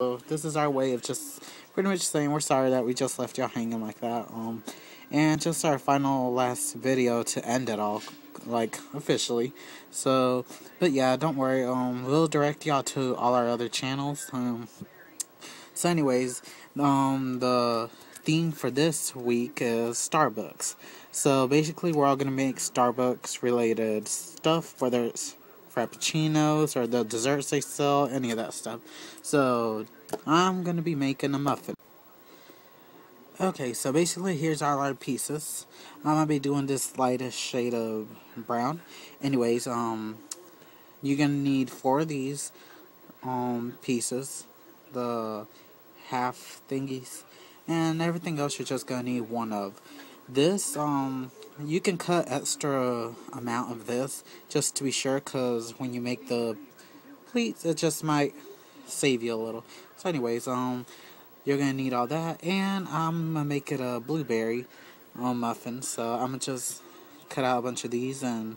So this is our way of just pretty much saying we're sorry that we just left y'all hanging like that. And just our final last video to end it all, like officially. So, but yeah, don't worry. We'll direct y'all to all our other channels. So anyways, the theme for this week is Starbucks. So basically, we're all gonna make Starbucks related stuff, whether it's frappuccinos or the desserts they sell, any of that stuff. So I'm gonna be making a muffin. Okay, so basically, here's all our pieces. I'm gonna be doing this lightest shade of brown. Anyways, you're gonna need 4 of these pieces, the half thingies, and everything else you're just gonna need 1 of. This you can cut extra amount of this just to be sure, cause when you make the pleats, it just might save you a little. So anyways, you're gonna need all that, and I'm gonna make it a blueberry muffin. So I'm gonna just cut out a bunch of these and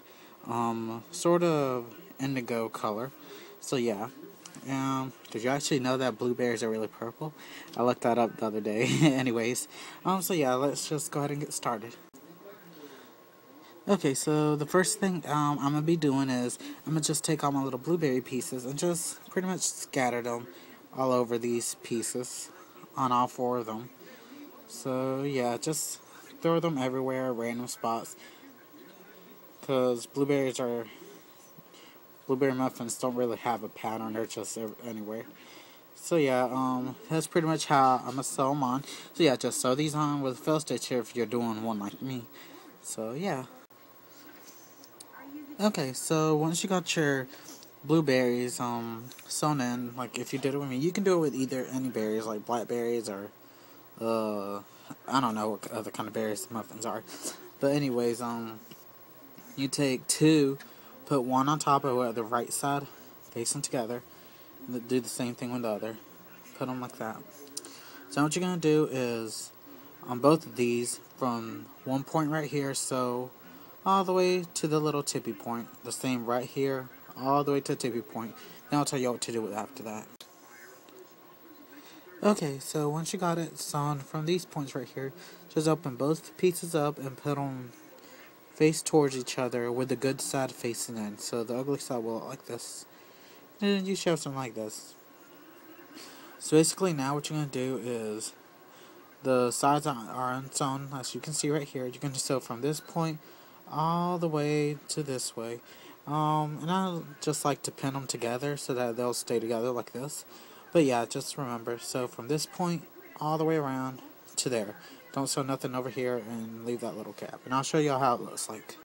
sort of indigo color. So yeah. Did you actually know that blueberries are really purple? I looked that up the other day. Anyways, so yeah, let's just go ahead and get started. Okay, so the first thing I'm gonna be doing is I'm gonna just take all my little blueberry pieces and just pretty much scatter them all over these pieces on all 4 of them. So yeah, just throw them everywhere, random spots, because blueberry muffins don't really have a pattern, they're just anywhere. So yeah, that's pretty much how I'm gonna sew them on. So yeah, just sew these on with a fill stitch here if you're doing one like me. So yeah. Okay, so once you got your blueberries sewn in, like if you did it with me, you can do it with either any berries like blackberries or I don't know what other kind of berries the muffins are. But anyways, you take 2, put 1 on top of the right side, face them together, and do the same thing with the other. Put them like that. So what you're going to do is, on both of these, from one point right here, sew all the way to the little tippy point. The same right here, all the way to the tippy point. Then I'll tell you what to do after that. Okay, so once you got it sewn from these points right here, just open both pieces up and put them face towards each other with the good side facing in. So the ugly side will look like this. And you show something like this. So basically now what you're going to do is, the sides are unsewn, as you can see right here. You're going to sew from this point all the way to this way. And I just like to pin them together so that they'll stay together like this. But yeah, just remember, so from this point all the way around to there. Don't sew nothing over here and leave that little gap. And I'll show y'all how it looks like.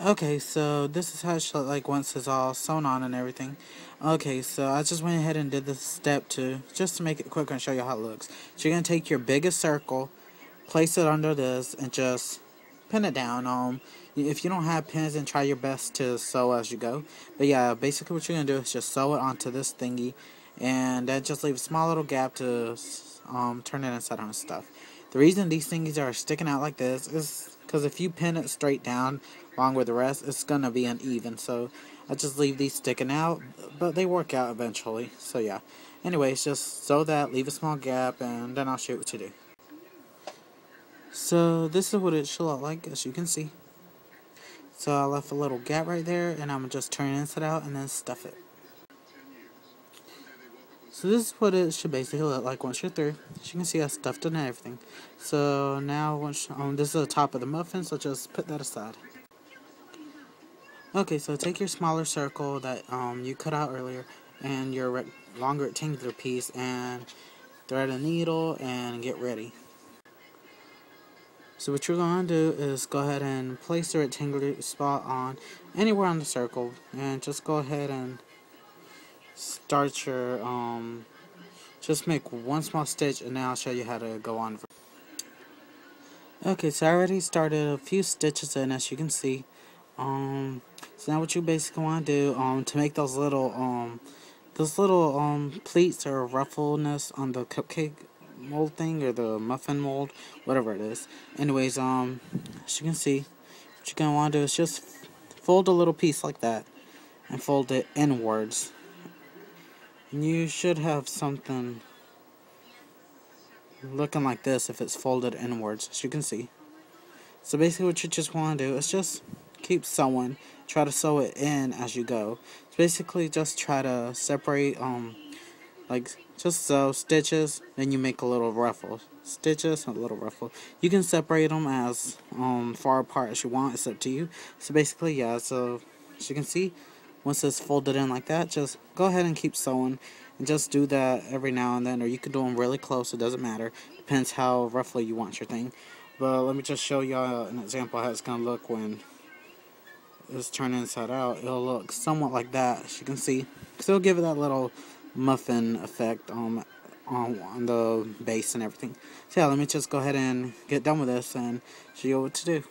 Okay, so this is how it should look like once it's all sewn on and everything. Okay, so I just went ahead and did this step 2, just to make it quicker and show you how it looks. So you're going to take your biggest circle, place it under this, and just pin it down. If you don't have pins, then try your best to sew as you go. But yeah, basically what you're going to do is just sew it onto this thingy, and then just leave a small little gap to turn it inside on stuff. The reason these thingies are sticking out like this is because if you pin it straight down along with the rest, it's going to be uneven. So I just leave these sticking out, but they work out eventually. So yeah. Anyways, just sew that, leave a small gap, and then I'll show you what to do. So this is what it should look like, as you can see. So I left a little gap right there, and I'm going to just turn it inside out and then stuff it. So this is what it should basically look like once you're through. As you can see, I stuffed it and everything. So now, once this is the top of the muffin, so just put that aside. Okay, so take your smaller circle that you cut out earlier, and your longer rectangular piece, and thread a needle and get ready. So what you're going to do is go ahead and place the rectangular spot on anywhere on the circle, and just go ahead and start your just make one small stitch, and now I'll show you how to go on. Okay, so I already started a few stitches in, as you can see. So now what you basically want to do to make those little pleats or ruffleness on the cupcake mold thing, or the muffin mold, whatever it is. Anyways, as you can see, what you're gonna want to do is just fold a little piece like that and fold it inwards. you should have something looking like this if it's folded inwards, as you can see. So basically what you just want to do is just keep sewing. Try to sew it in as you go. So basically just try to separate, like just sew stitches, then you make a little ruffle. Stitches and a little ruffle. You can separate them as far apart as you want. It's up to you. So basically, yeah, so as you can see, once it's folded in like that, just go ahead and keep sewing. And just do that every now and then, or you can do them really close, it doesn't matter. Depends how roughly you want your thing. But let me just show y'all an example of how it's going to look when it's turned inside out. It'll look somewhat like that, as you can see. So it'll give it that little muffin effect on the base and everything. So yeah, let me just go ahead and get done with this and show you what to do.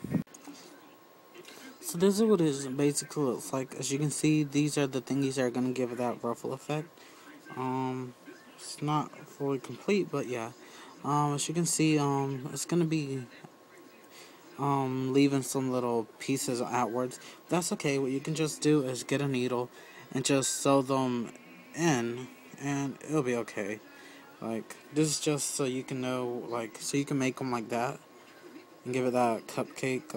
So this is what it basically looks like. As you can see, these are the thingies that are going to give it that ruffle effect. It's not fully complete, but yeah. As you can see, it's going to be leaving some little pieces outwards. That's okay. What you can just do is get a needle and just sew them in, and it'll be okay. Like, this is just so you can know, like, so you can make them like that and give it that cupcake.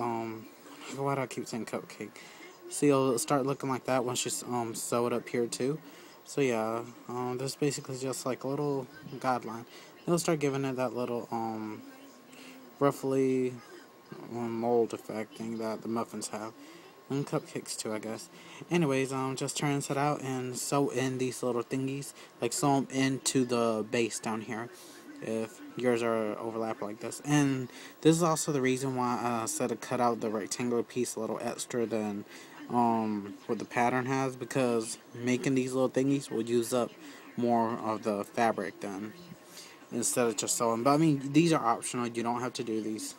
Why do I keep saying cupcake? See, it'll start looking like that once you sew it up here too. So yeah, this is basically just like a little guideline. It'll start giving it that little roughly mold effect thing that the muffins have, and cupcakes too, I guess. Anyways, just turn it out and sew in these little thingies, like sew them into the base down here, if yours are overlapped like this. And this is also the reason why I said to cut out the rectangular piece a little extra than what the pattern has, because making these little thingies will use up more of the fabric than instead of just sewing. But I mean, these are optional, you don't have to do these.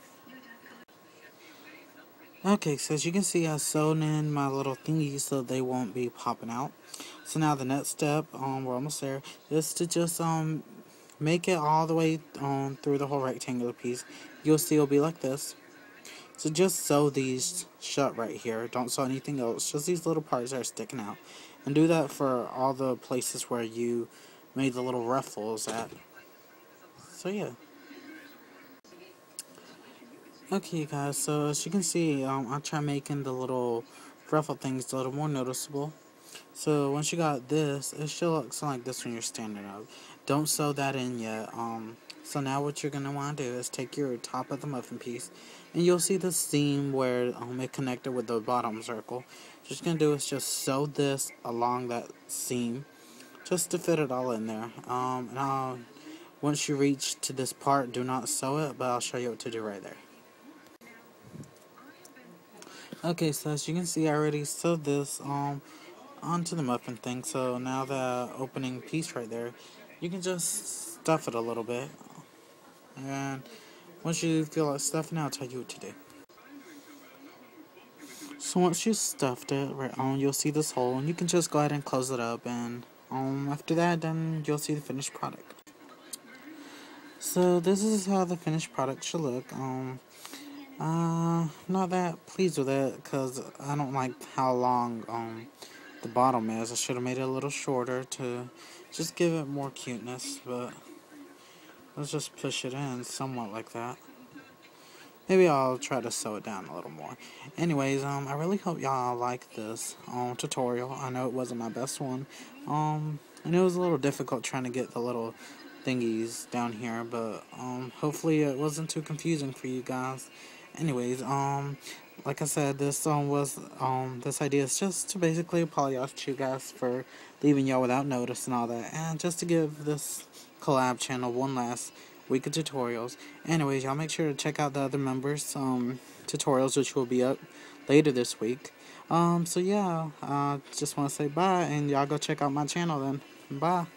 Okay, so as you can see, I sewed in my little thingies so they won't be popping out. So now the next step, we're almost there, is to just make it all the way through the whole rectangular piece. You'll see it'll be like this. So just sew these shut right here. Don't sew anything else. Just these little parts that are sticking out. And do that for all the places where you made the little ruffles at. So yeah. Okay guys, so as you can see, I try making the little ruffle things a little more noticeable. So once you got this, it should look something like this when you're standing up. Don't sew that in yet. So now what you're going to want to do is take your top of the muffin piece, and you'll see the seam where it connected with the bottom circle. What you're going to do is just sew this along that seam, just to fit it all in there. Once you reach to this part, do not sew it, but I'll show you what to do right there. Okay, so as you can see, I already sewed this onto the muffin thing. So now the opening piece right there, you can just stuff it a little bit. And once you feel like stuffing it, I'll tell you what to do. So once you stuffed it right on, you'll see this hole, and you can just go ahead and close it up. And after that, then you'll see the finished product. So this is how the finished product should look. Not that pleased with it because I don't like how long the bottom is. I should have made it a little shorter to just give it more cuteness, but let's just push it in somewhat like that. Maybe I'll try to sew it down a little more. Anyways, I really hope y'all like this tutorial. I know it wasn't my best one, and it was a little difficult trying to get the little thingies down here, but hopefully it wasn't too confusing for you guys. Anyways, like I said, this this idea is just to basically apologize to you guys for leaving y'all without notice and all that, and just to give this collab channel one last week of tutorials. Anyways, y'all make sure to check out the other members' tutorials, which will be up later this week. So yeah, just want to say bye, and y'all go check out my channel then. Bye.